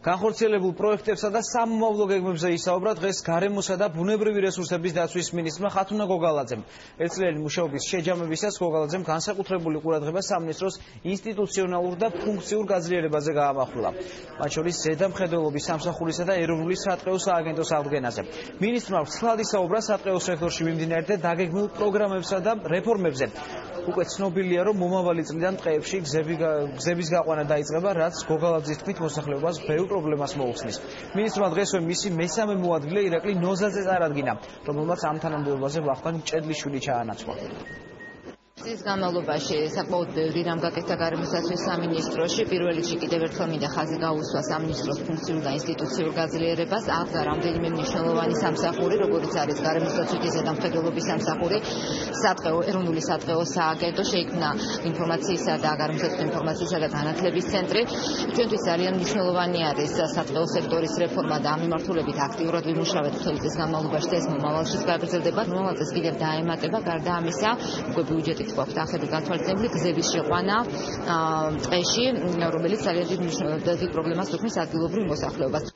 განხორციელებულ პროექტებსა და სამომავლო გეგმებზე ისაუბრა დღეს გარემოსა და ბუნებრივი რესურსების დაცვის მინისტრმა ხათუნა გოგალაძემ. ერთწლიანი მუშაობის შეჯამებისას გოგალაძემ განსაკუთრებული ყურადღება სამინისტროს ინსტიტუციონალურ და ფუნქციურ გაძლიერებაზე გაამახვილა. მათ შორის ზედამხედველობის სამსახურისა და ეროვნული სატყეო სააგენტოს აღდგენაზე. მინისტრმა ვრცლად ისაუბრა სატყეო სექტორში მიმდინარე და დაგეგმილ პროგრამებსა და რეფორმებზე. უკვე ცნობილია, რომ მომავალი წლიდან ტყეებში გზების გაყვანა დაიწყება, რაც გოგალაძის თქმით მოსახლეობას ბევრ პრობლემას მოუხსნის. მინისტრმა დღესვე მისი მესამე მოადგილე ირაკლი ნოზაძე წარადგინა, რომელმაც ამ თანამდებობაზე ვახტანგ მჭედლიშვილი ჩაანაცვლა. წლის განმავლობაში საკმაოდ ბევრი რამ გაკეთდა გარემოსდაცვის სამინისტროში. პირველ რიგში კიდევ ერთხელ მინდა ხაზი გაუსვა სამინისტროს ფუნქციურ და ინსტიტუციურ გაძლიერებას. აღდგა რამდენიმე მნიშვნელოვანი სამსახური, როგორც არის გარემოსდაცვითი ზედამხედველობის სამსახური, ეროვნული სატყეო სააგენტო, შეიქმნა ინფორმაციისა და გარემოსდაცვითი ინფორმაციისა და განათლების ცენტრი. ჩვენთვის ძალიან მნიშვნელოვანი არის სატყეო სექტორის რეფორმა და ამ მიმართულებით აქტიურად ვიმუშავებთ მთელი წლის განმავლობაში და ეს მომავალშიც გაგრძელდება. მომავალ წელს კიდევ დაემატება. გარდა ამისა, უკვე ბიუჯეტით გვაქვს დახედული განთავსებული გზების შეყვანა ტყეში, რომელიც ძალიან დიდ პრობლემას უქმნის ადგილობრივ მოსახლეობას.